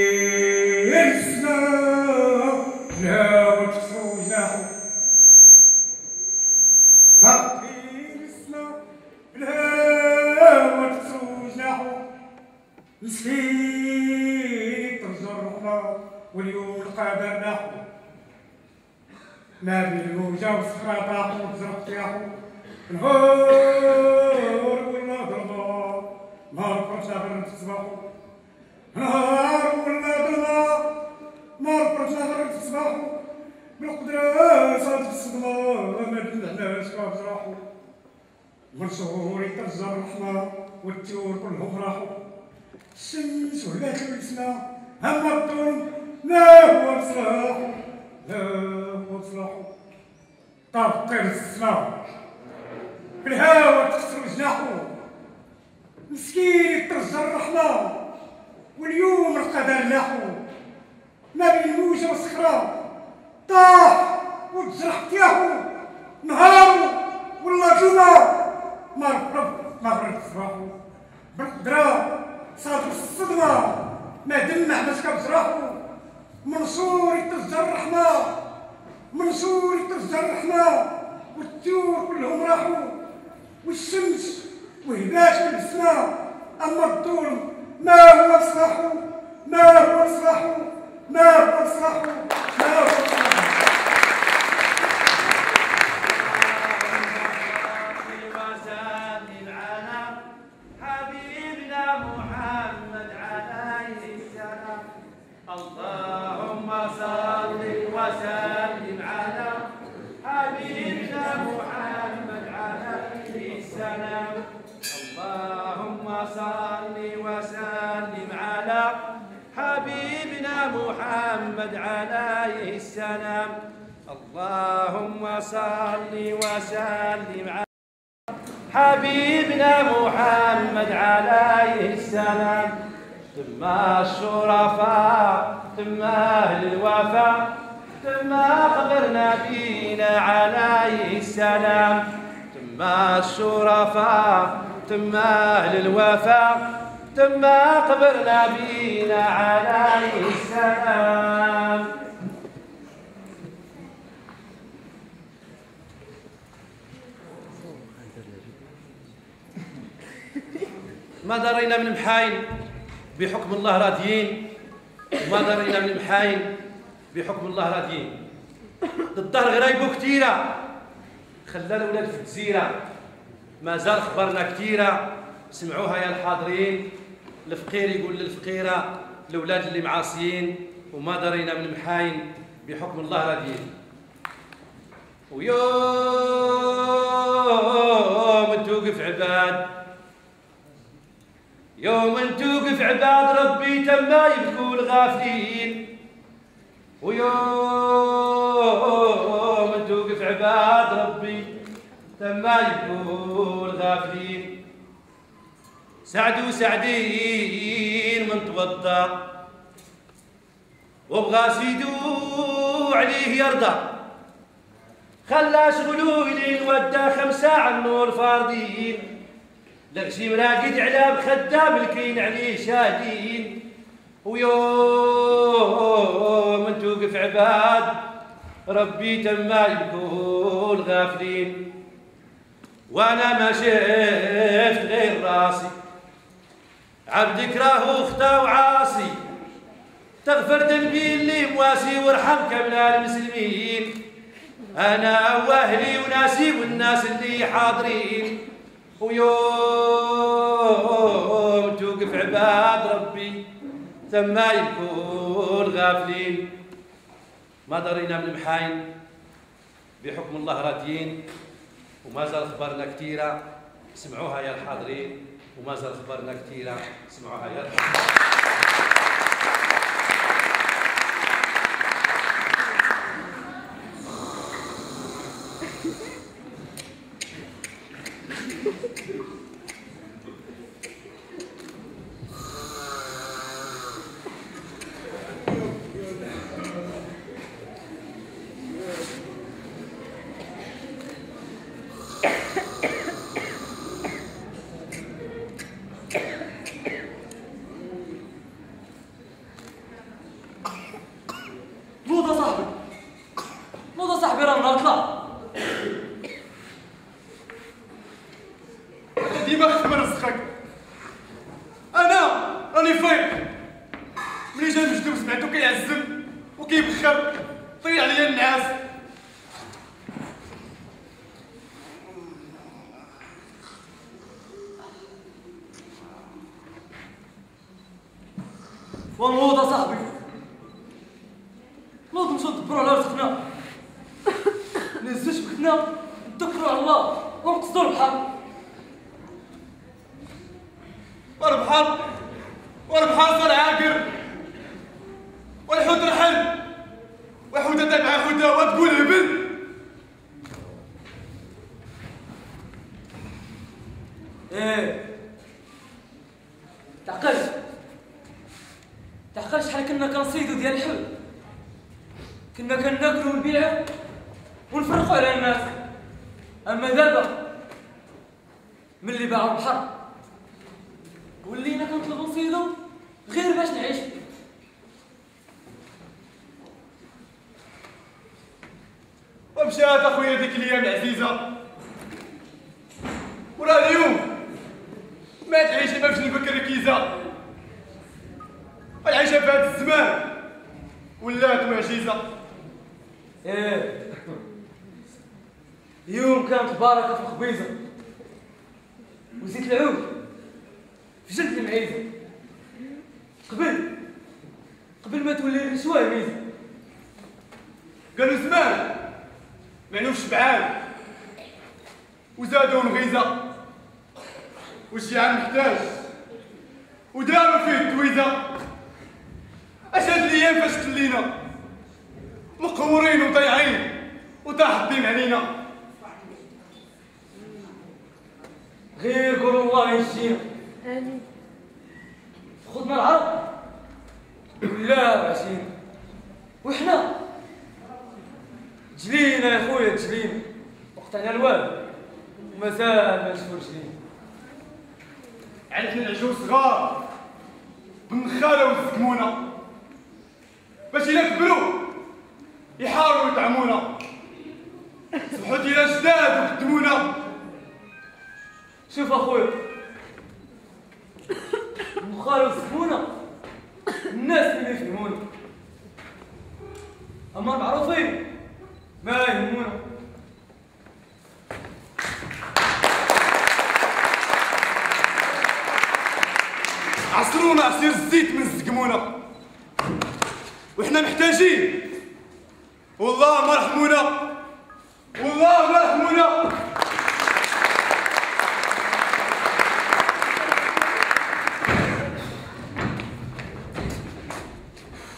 طرطير السماء لا وتكسروا جناحو طرطير السماء لا وتكسروا جناحو مسكين ترجع الرحمة واليوم القدر ناحو ما بين الموجة والصخرة طاحو وتزرق طياحو نهار ولا ضربة نهار فرشة غير نتصبحو نهار ولا ضربة نهار فرشة غير نتصبحو بالقدرة صادف الصدمة ما دلعناش كاف جراحو من شهور يترجى الرحمة والطيور كلهم راحو الشمس وهلات البسمة هما الظلم لا هو بصلاحو لا هو بصلاحو طرطير السما بالهوا تكسر جناحو مسكين يترجى الرحمة واليوم القدر لاحو ما بين الموجة والصخرة طاح وتجرح طياحو نهارو ولا جمعة ما غرب صباحو بالقدرة صادف الصدمة ما دمع مسكة بجراحو منصور يترجى الرحمة منصور يترجى الرحمة والطيور كلهم راحو والشمس وهباش من السماء اما الظلم ما هو صلاحو ما هو صلاحو ما هو صلاحو ما هو صلاحو اللهم صل وسلم على حبيبنا محمد عليه السلام اللهم صل وسلم على حبيبنا محمد عليه السلام اللهم صل وسلم على حبيبنا محمد عليه السلام تم الشرفاء تم أهل الوفاء تم خبر نبينا عليه السلام تم الشرفاء تم أهل الوفاء تم خبر نبينا عليه السلام ما درينا من محاين بحكم الله راضيين وما درينا من المحاين بحكم الله راضيين الظهر غرايبو كثيره خلى الاولاد في الجزيره مازال خبرنا كثيره سمعوها يا الحاضرين الفقير يقول للفقيره الاولاد اللي معاصيين وما درينا من المحاين بحكم الله راضيين ويوم توقف عباد يوم توقف عباد ربي تما يبكوا الغافلين ويوم توقف عباد ربي تما يبكوا الغافلين سعدوا سعدين من توضى وبغى سيدو عليه يرضى خلى شغلو لين ودى 5 على النور فاضيين لك شي مراقد على بخدام الكين عليه شاهدين ويوم توقف عباد ربي تما يكون غافلين، وانا ما شفت غير راسي عبدك راهو خطا وعاصي، تغفر ذنبي اللي مواسي وارحم كامل المسلمين، انا واهلي وناسي والناس اللي حاضرين، ويوم توقف عباد ربي ثم يكون غافلين. ما درينا من المحاين بحكم الله راضيين، وما زال اخبارنا كثيره سمعوها يا الحاضرين، وما زال اخبارنا كثيره سمعوها يا الحاضرين. نوضة صاحبي رانا نطلع. ديما خدم رزقك. انا راني فايق ملي جا المجدوب سمعتو كيعزم وكيبخر طير عليا النعاس. ونوضة صاحبي نوض نمشيو ندبرو على رزقنا، نهزو شبكتنا نتوكلو على الله ونقصدو البحر. والبحر صار عاقر، والحوت رحل، والحوتة تابعة حوتة وتقول هبل. تعقل شحال كنا كنصيدو ديال الحل، كنا كناكلو ونبيعو ونفرقو على الناس. اما دابا ملي باعو البحر ولينا كنطلبو نصيدو غير باش نعيش. ومشات اخويا ديك الايام العزيزه، وراه اليوم ما تعيش ما باش نبكر ركيزه. العيشه في هذا الزمان ولات معجزه. اليوم كانت البركه في الخبيزه وزيت العود في جلد المعيزه. قبل ما تولي الرشوه ميزه. قالوا زمان معنوش شبعان وزادوا الغيزه، والشيعان محتاج وداروا فيه التويزه. اش هاد الايام فاش تلينا مقورين وضايعين وطاح الدين علينا. غير قولوا الله ينجينا. آمين. خذنا العرض ولا عشينا، وحنا جلينا يا خويا جلينا، وقطعنا الوالد ومازال ما نشوفو رجلينا. عرفنا العجوز صغار بالنخاله والزكمونه، باش إلا كبروا يحاولوا يطعمونا. صبحوا ديال جداد وقدمونا. شوف اخويا النخاله والزكمونه الناس اللي يفهمونا، اما المعروفين ما يهمونا. عصرونا عصير الزيت من الزكمونه، وإحنا محتاجين والله ما رحمونا، والله ما رحمونا.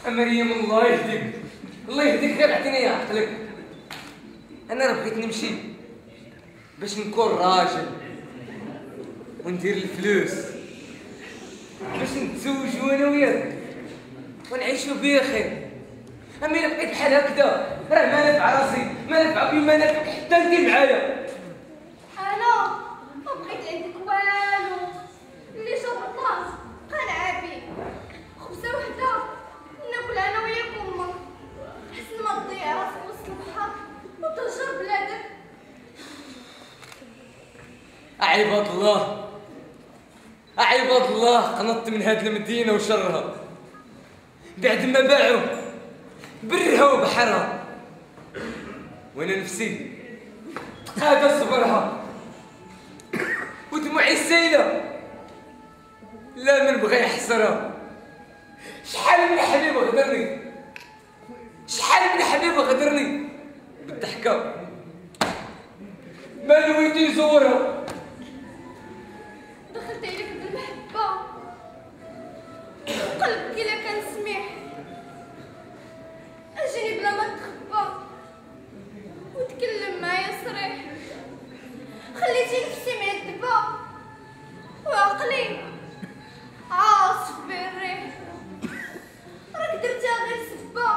مريم الله يهديك، الله يهديك، غير عطيني عقلك. انا راه بغيت نمشي باش نكون راجل وندير الفلوس باش نتزوجوا انا وياك ونعيشوا بخير. اما الا بقيت بحال هكذا راه ما نفع راسي، ما نفع بي، ما نفع حتى انت معايا. انا ما بقيت عندك والو، اللي شاف الطاس قنع بيه، خبزه وحده الله عباد الله قنطت من هاد المدينة وشرها بعد ما باعوا برها وبحرها، وانا نفسي تقادى صبرها ودموعي السيلة لا من بغى يحسرها. شحال من حبيب غدرني، شحال من حبيب غدرني بالضحكة ما نويت يزورها. دخلت عليك بالمحبة وقلبك إلا كان سميح، أجيني بلا ما تخبى وتكلم معايا صريح. خليتي نفسي معذبة وعقلي عاصف بالريح، راك درتها غير سبة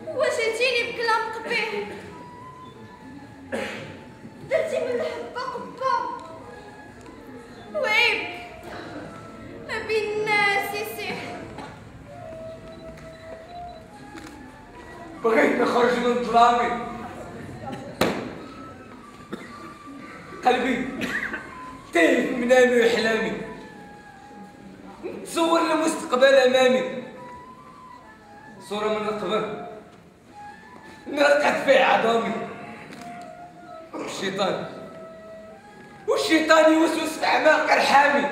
وجيتيني بكلام قبيح. درتي من الحبة قبة وعيب ما بين الناس يسيح. بغيت نخرج من ظلامي، قلبي تايه من منامي وأحلامي، نتصور المستقبل أمامي، صورة من القبر نرقد فيها عظامي. والشيطان يوسوس في أعماق أرحامي.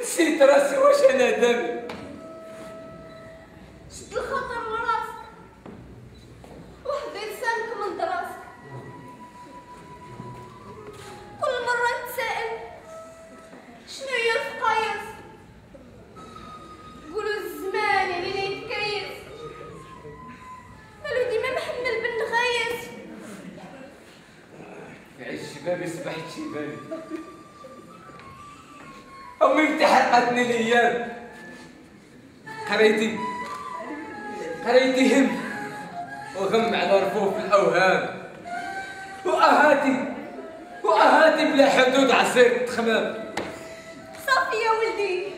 نسيت راسي واش أنا دامي. شد الخطر لراسك وحدي لسانك من دراسك. كل مرة نتسائل شنو هي الفقايس، قولوا الزمان اللي يتكيس، مالو ديما محمل بالنغايس. عيش شبابي سبحت شبابي، أمي تحرقتني الأيام. قريتي هم وغم على رفوف الأوهام، وأهاتي بلا حدود عصير تخمام. صافي يا ولدي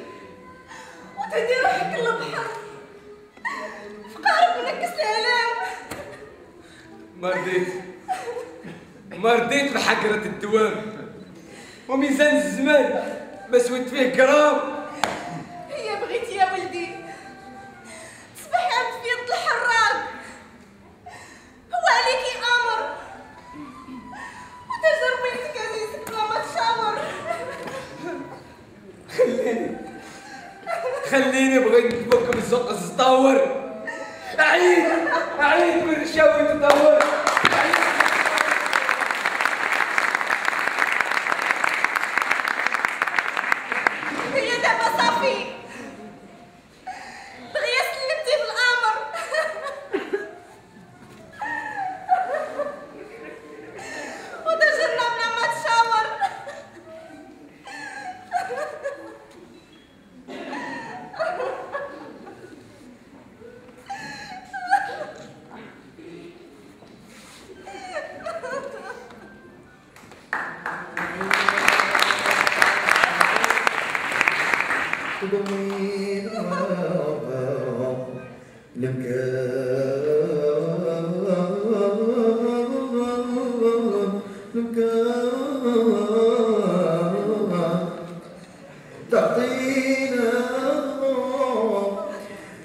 وتهدي روحك للبحر فقارب منكس الآلام. ما رديت بحقرة الدوام، وميزان الزمان ما سويت فيه جرام. هي بغيتي يا ولدي تصبحي عبد في يد الحراق، هو عليكي امر وتجر بيتك عزيزك بلا ما تشاور. خليني بغيت نفك بالسوق الزطاور، أعيد من رشاوي تطور. هي دابا صافي دغيا سلمتي بالامر. وتجرنا بلا ما تشاور.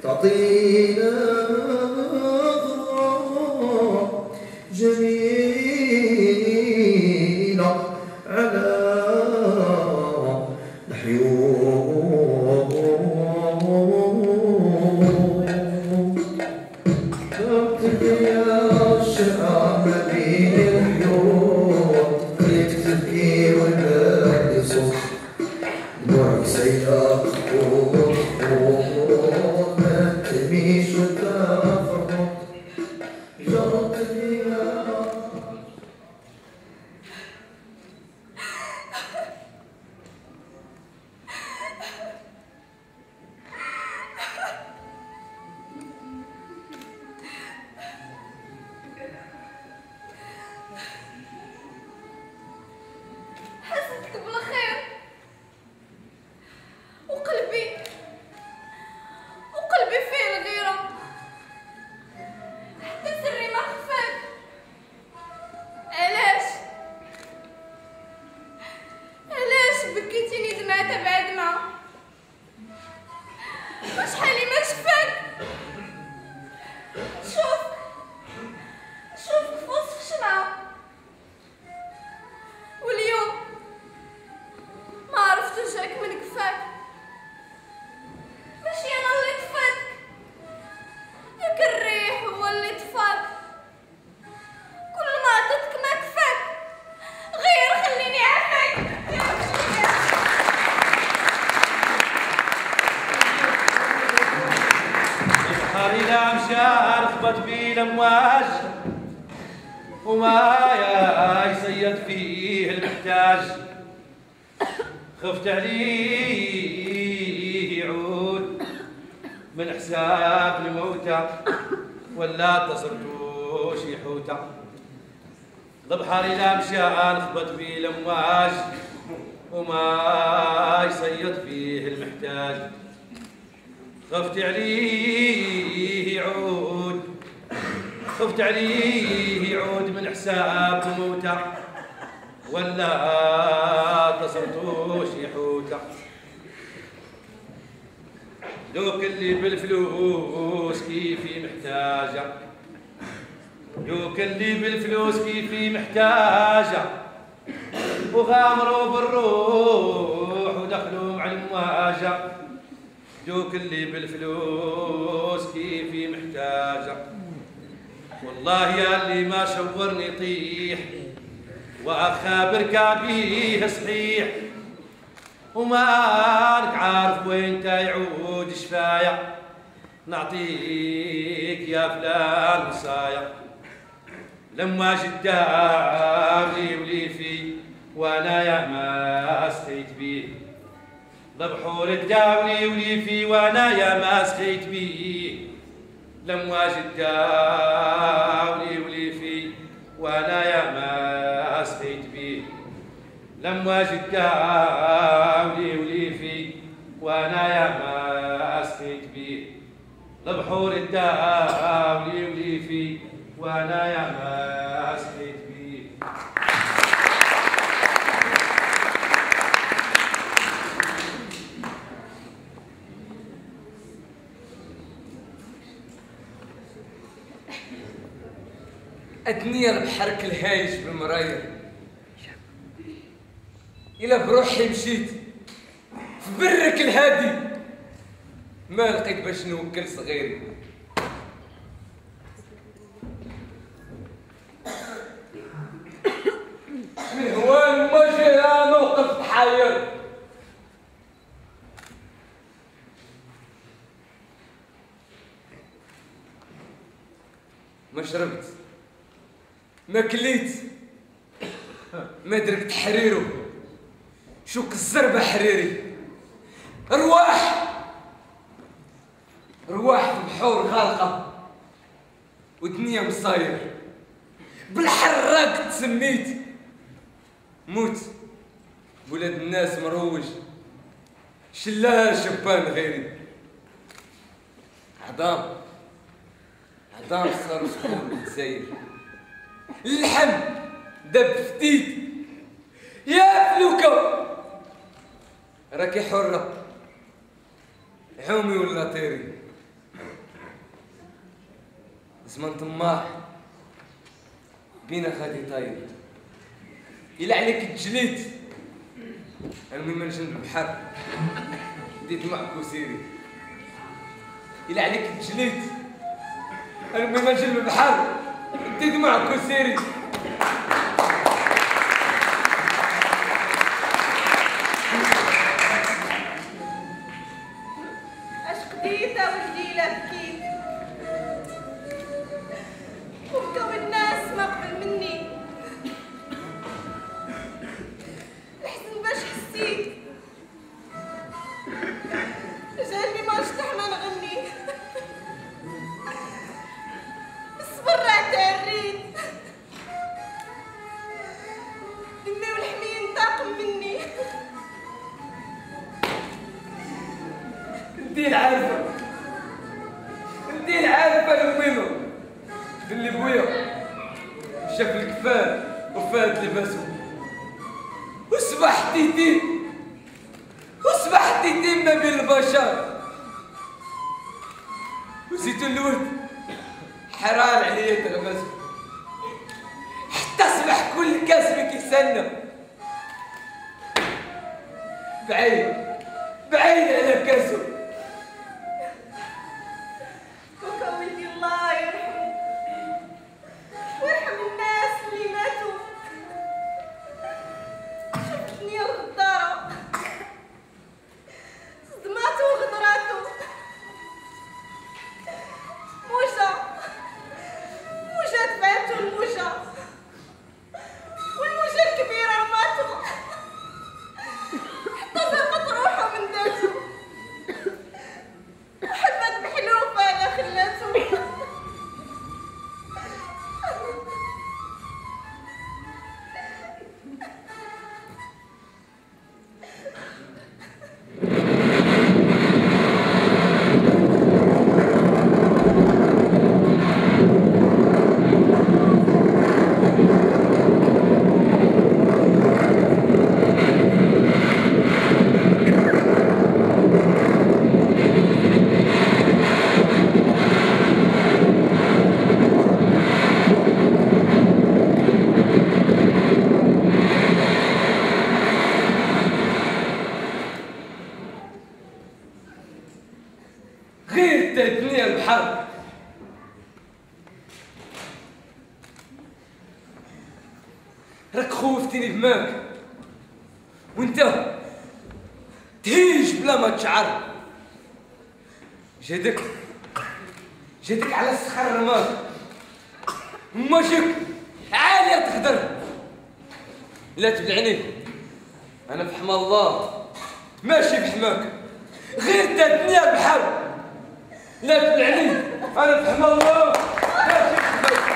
تعطينا جميلة على الحيوم. الأمواج وما يصيد فيه المحتاج. خفت عليه يعود من حساب الموتى ولا تصرتوش يحوتى. البحر إذا مشى نخبط فيه الأمواج وما يصيد فيه المحتاج. خفت عليه يعود خفت عليه يعود من حساب الموتى ولا تصرتوش يحوتى. دوك اللي بالفلوس كيفي محتاجة دوك اللي بالفلوس كيفي محتاجة وغامروا بالروح ودخلوا مع المواجة. دوك اللي بالفلوس كيفي محتاجة. والله يا اللي ما شورني طيح واخابر كابيه صحيح وما انك عارف وين تا يعود شفايا. نعطيك يا فلان وصايا. لما جداولي وليفي وانا يا ما سقيت بيه. لبحور الداولي وليفي وانا يا ما سقيت بيه. لما جداولي وليفي وانا يا ما سقيت بيه. لما جداولي وليفي وانا يا ما سقيت بيه. لبحور الداولي وليفي وانا يا ما سقيت بيه. الدنيا بحرك الهايج بالمرايا. إلا بروحي مشيت في برك الهادي ما لقيت باش نوكل صغيري. من هوان ما جاء موقف بحاير. ما شربت ما كليت ما دركت حريرو. شوك الزربة حريري. رواح في بحور غالقة ودنيا مصاير. بالحراق تسميت موت ولاد الناس مروج شلال شبان غيري. عظام صار سكون ساير. اللحم دب فتيت يا فلوكة راكي حرة عومي ولا طيري. زمان طماح بينا خادي طاير. إلا عليك تجليت ارمي من جنب البحر ديت معك وسيري. إلا عليك تجليت ارمي من جنب البحر ديت معك وسيري. انتي العارفة الميمو اللي بويا شاف الكفان وفات لباسو وصبح تيتيم ما بين البشر وزيتو الورد حرام عليا تغمسو حتى صبح كل كاسبك يسنى بعيد على كاسو. وكولدي الله يرحمه ويرحم الناس اللي ماتوا. شفتني الغدارة صدماته وغدراته موجة انك خوفتني بماك وانت تهيج بلا ما تشعر. جدك على السخر رماك وماشيك عالية تخدر. لا تبلعني، انا بحمى الله ماشي بحماك، غير تا الدنيا بحال. لا تبلعني، انا بحمى الله ماشي بحماك.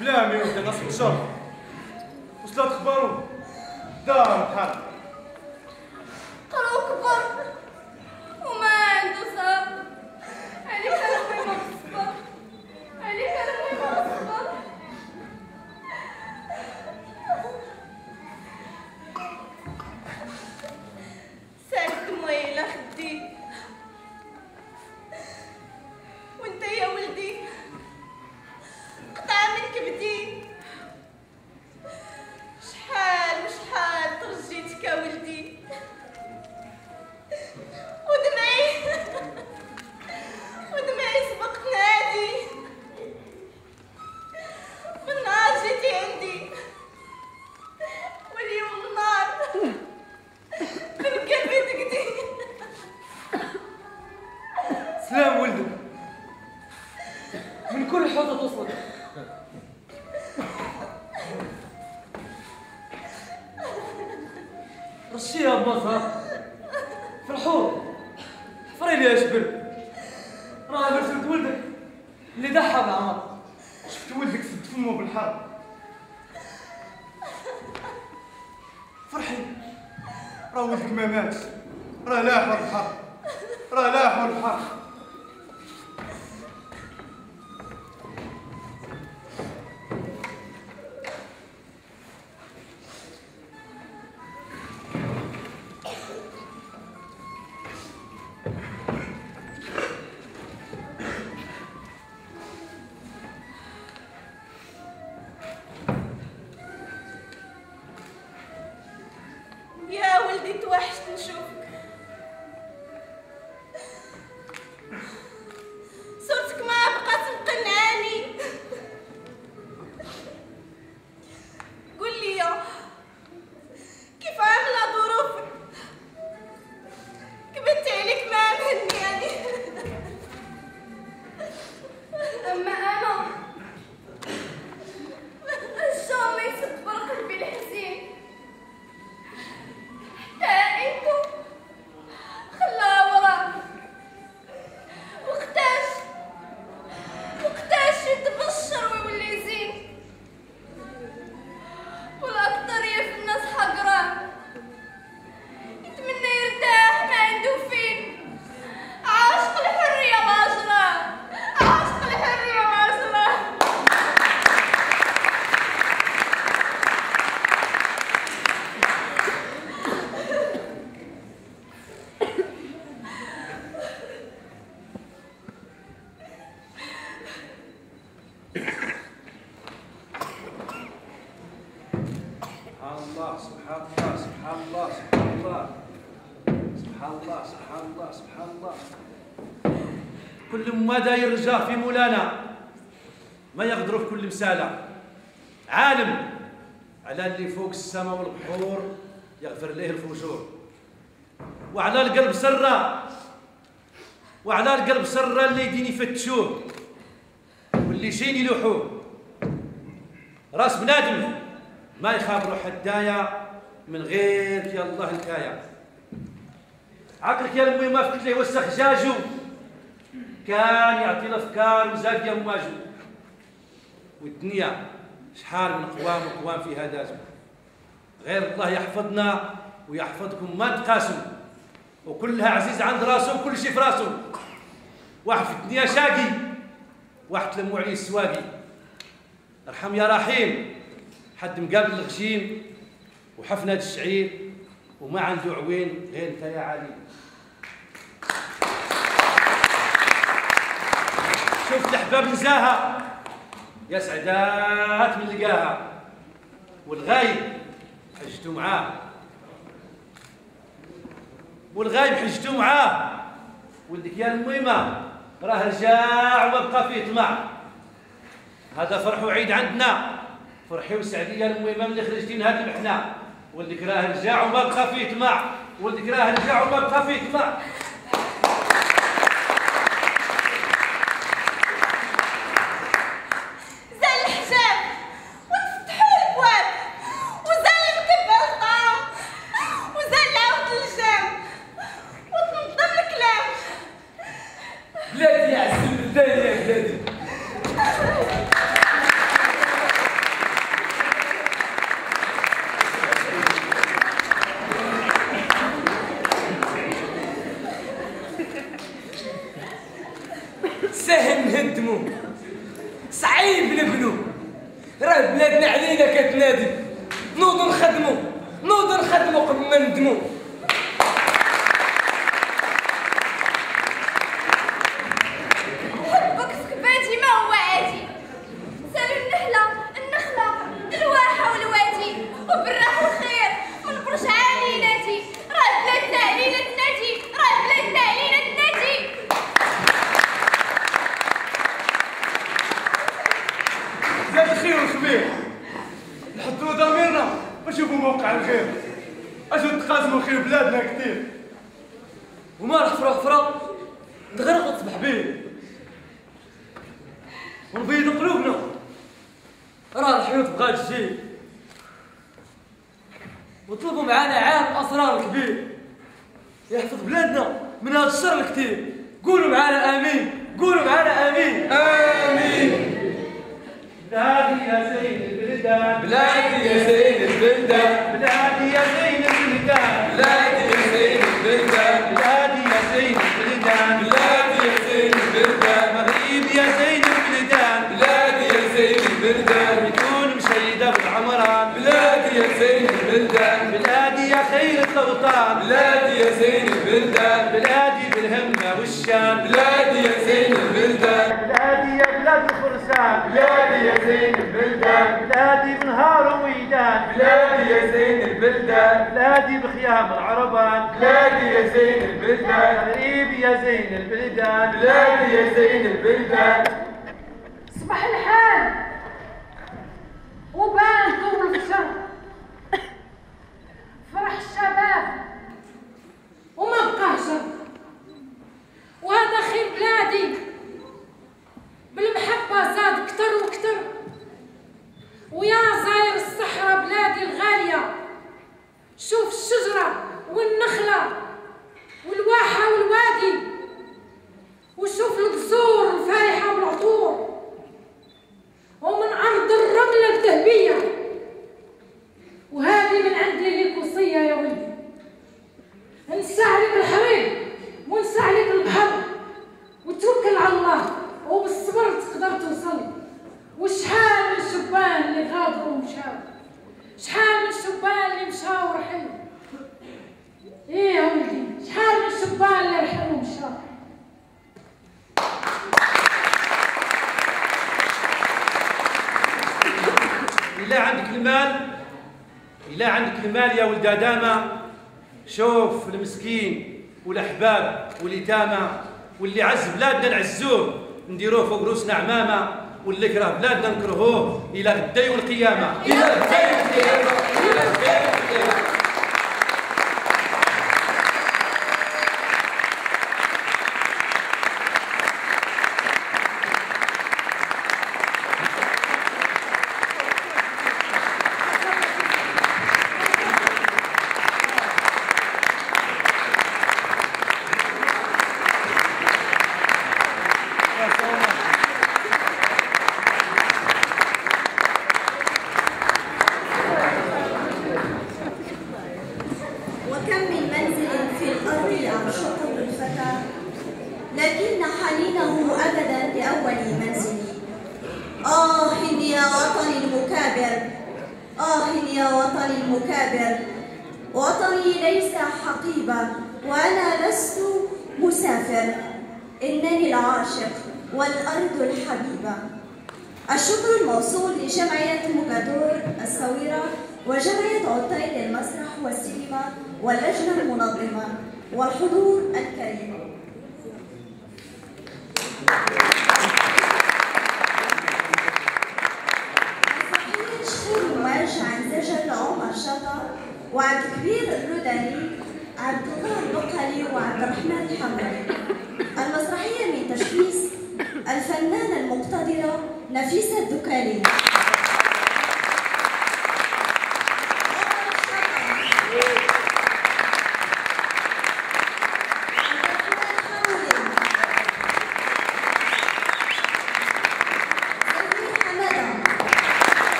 بلامي ولدي نصب الشر وصلت اخبارو دار بحال قرو كبر وما عنده صبر. عليك انا ما بالصبر، عليك انا ما بالصبر. سالت دموعي الى خدي وانت يا ولدي قطعة من كبدي. شحال ترجيتك يا ولدي ودمعي سبق نادي من نهار جيتي عندي واليوم النار من قلبي تقدي. سلام ولدك من كل حوضة توصلك. رشيها بمصها في الحوض، حفري لي اشبر. راه برسلت ولدك اللي ضحى بالعمر. شفت ولدك سد فمو بالحر. فرحي راه ولدك ما ماتش، راه لاح البحر، راه لاح البحر. يا ولدي توحشت نشوفك. كل ما داير رجال في مولانا ما يقدروا في كل مسالة. عالم على اللي فوق السماء والبحور يغفر له الفجور، وعلى القلب سرة، وعلى القلب سرة اللي يدين يفتشوه واللي شين يلوحوه. راس بنادم ما يخابروا حدايا من غير يا الله الكايا. عقلك يا المي ما فكت له وسخ جاجو، كان يعطي الافكار وزاد يا مواجو. والدنيا شحال من قوام وقوام فيها دازو. غير الله يحفظنا ويحفظكم ما تقاسوا، وكلها عزيز عند راسه وكل شيء في راسه. واحد في الدنيا شاقي، واحد تلموا عليه السواقي. ارحم يا رحيم حد مقابل الغشيم وحفنة الشعير وما عنده عوين غير انت يا علي. شفت الاحباب نزاها يا سعدات من لقاها، والغايب حجتوا معاه، والغايب حجتوا معاه. ولدك يا الميمه راه رجاع وما بقى فيه طمع. هذا فرح وعيد عندنا، فرحي وسعدي يا الميمه ملي خرجتي من هذه المحنه. ولدك راه رجاع وما بقى فيه طمع، ولدك راه رجاع وما بقى فيه طمع. سهل نهدمو، صعيب نبنو، راه بلادنا علينا كتنادي. نوضو نخدمو قبل ما ندمو. حبك في كباتي ما هو عادي، سالوا النخلة الواحة والوادي، وبالراح والخير من برج عالي نادي. راه بلادنا علينا تنادي، راه بلادنا علينا تنادي. زاد الخير والخبير نحطوا ضميرنا ونشوفوا موقع الخير. اجو نتقاسموا خير بلادنا كثير، وما راح فرق نتغرق وتصبح بيه ونبيض قلوبنا. راه الحيوط بغا تجي وطلبوا معانا عالم اسرار كبير يحفظ بلادنا من هذا الشر الكثير. قولوا معانا امين، قولوا معانا امين. آمين. بلادي يا زين البلدان، بلادي يا زين البلدان، بلادي يا زين البلدان، بلادي يا زين البلدان، بلادي يا زين البلدان، بلادي يا زين البلدان، مغرب يا زين البلدان، بلادي يا زين البلدان، بتكون مشيدة بالعمران، بلادي يا زين البلدان، بلادي يا خير الأوطان، بلادي يا زين البلدان، بلادي بالهمة والشان، بلادي يا زين البلدان، بلادي يا بلاد الفرسان، بلادي يا زين البلدان، بلادي بنهار وميدان، بلادي يا زين البلدان، بلادي بخيام العربان، بلادي يا زين البلدان، مغرب يا زين البلدان، بلادي يا زين البلدان. صباح الحال وبان طول الشر، فرح الشباب وما بقى شر. وهذا خير بلادي بالمحبة زاد كتر وكتر. ويا زاير الصحراء بلادي الغالية، شوف الشجرة والنخلة والواحة والوادي، وشوف القصور الفايحة بالعطور، ومن عرض الرملة الذهبية. وهذه من عندي ليك وصية يا ولدي، انسى عليك الحريق وانسى عليك البحر، وتوكل على الله وبالصبر تقدر توصل. وشحال من الشبان اللي غادروا ومشاو، شحال من الشبان اللي مشاو ورحلوا. ايه يا ولدي، شحال من الشبان اللي رحلوا ومشاو. إلا عندك المال، إلا عندك المال يا ولد آدامة، شوف المسكين والأحباب واليتامى واللي عز بلادنا نعزوه نديروه فوق روسنا عمامه، واللي كره بلادنا نكرهوه الى غدا يوم القيامه. الى غدا يوم القيامه. الى غدا يوم القيامه. وكم من منزل في الأرض يعشقه الفتى، لكن حنينه أبدا لأول منزل. آه يا وطني المكابر، آه يا وطني المكابر، وطني ليس حقيبة وأنا لست مسافر، إنني العاشق والأرض الحبيبة. الشكر الموصول لجمعية موكادور الصغيرة وجمعية عطيل للمسرح والسينما واللجنة المنظمة والحضور الكريم. مسرحية شخير مماج عن زجل عمر شطر وعبد الكبير الردني، عبد الله البقلي وعبد الرحمن الحمري. المسرحية من تشخيص الفنانة المقتدرة نفيسة الدكالي.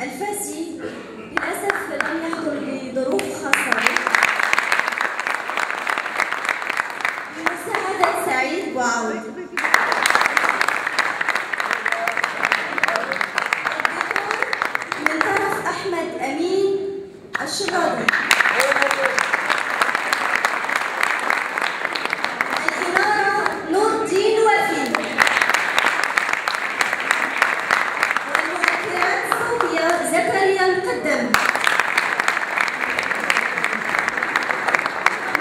الفاسي للأسف لم يحضر لظروف خاصة. بمساعدة سعيد بوعود. من طرف أحمد أمين الشغاضي. الإنارة نور الدين وفي. زكريا القدم.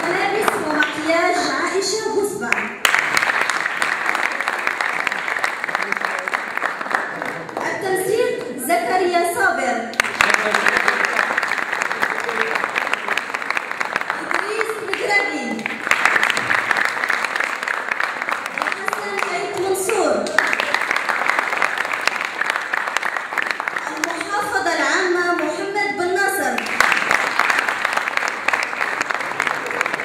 ملابس ومكياج عائشة بوصبع. التنسيق زكريا صابر. إدريس مجربي. حسن حيد منصور. المحافظة العامة محمد بن ناصر.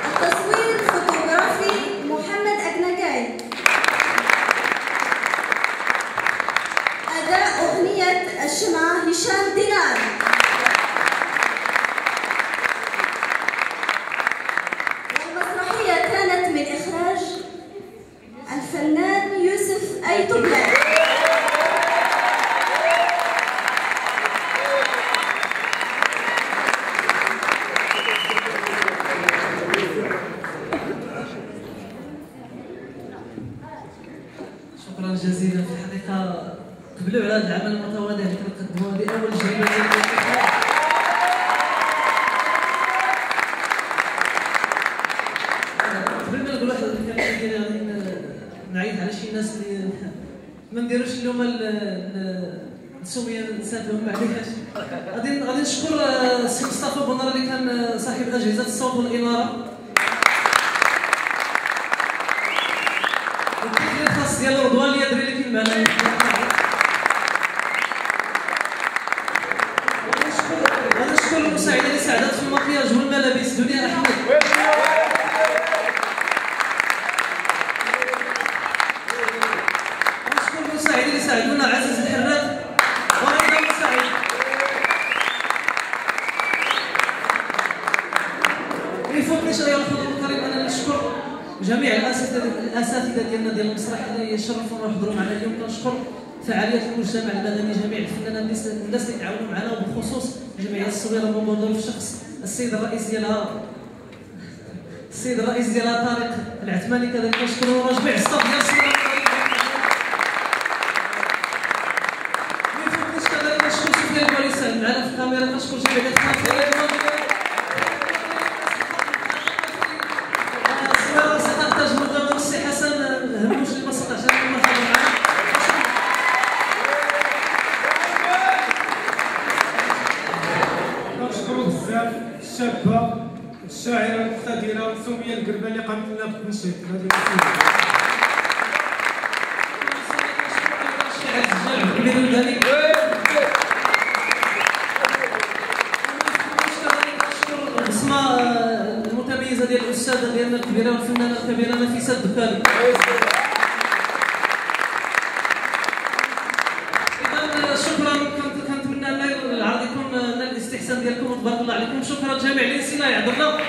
التصوير الفوتوغرافي محمد أجنجاي. أداء أغنية الشمعة هشام دينار. والمسرحية كانت من إخراج الفنان يوسف أيتوبلان. شكرا جزيلا. في الحقيقة قبلوا على هذا العمل المتواضع اللي كنقدموه، هذه أول جريمة ديال قبل ما نقول واحد الكلمة ديالي غادي نعيط على شي ناس اللي ما نديروش اليوم السمية نسات لهم معليش. غادي نشكر السي مصطفى بونرا اللي كان صاحب أجهزة الصوت والإنارة. الخاص ديال رضوان اللي يدري اللي كاين معنا. غنشكر المساعدة اللي ساعدت في المكياج والملابس دنيا أحمد. غنشكر المساعدين اللي ساعدونا عزيز الحراد ورضا مساعد. يفوتنيش أيها الحضور الكريم أنا نشكر جميع الاساتذه ديالنا ديال المسرح اللي شرفونا وحضروا معنا اليوم. كنشكر فعاليات المجتمع المدني، جميع الفنانين الناس اللي تعاونوا معنا، وبالخصوص الجمعيه الصغيره موكادور في شخص السيد الرئيس ديالها طارق العثماني كذلك كنشكروا جميع الصف ديال الصدر. ما يفوتنيش كذلك كنشكر سفيان البوليسان معنا في الكاميرا، كنشكر جميع الخدمات الصغيره سقطت مقدم السي حسن هموش اللي ما سقطش مرحبا معنا. كنشكروا بزاف الشابه الشاعره المقتدره سميه القربه اللي قامت لنا بالتنشيط هذه المسيره. البصمه المتميزه ديال الاستاذه ديالنا الكبيره والفنانه الكبيره نفيسه الدكاني. اذا شكرا، كنتمنى ان العرض يكون نال الاستحسان ديالكم وتبارك الله عليكم. شكرا جميع اللي نسينا يعذرنا.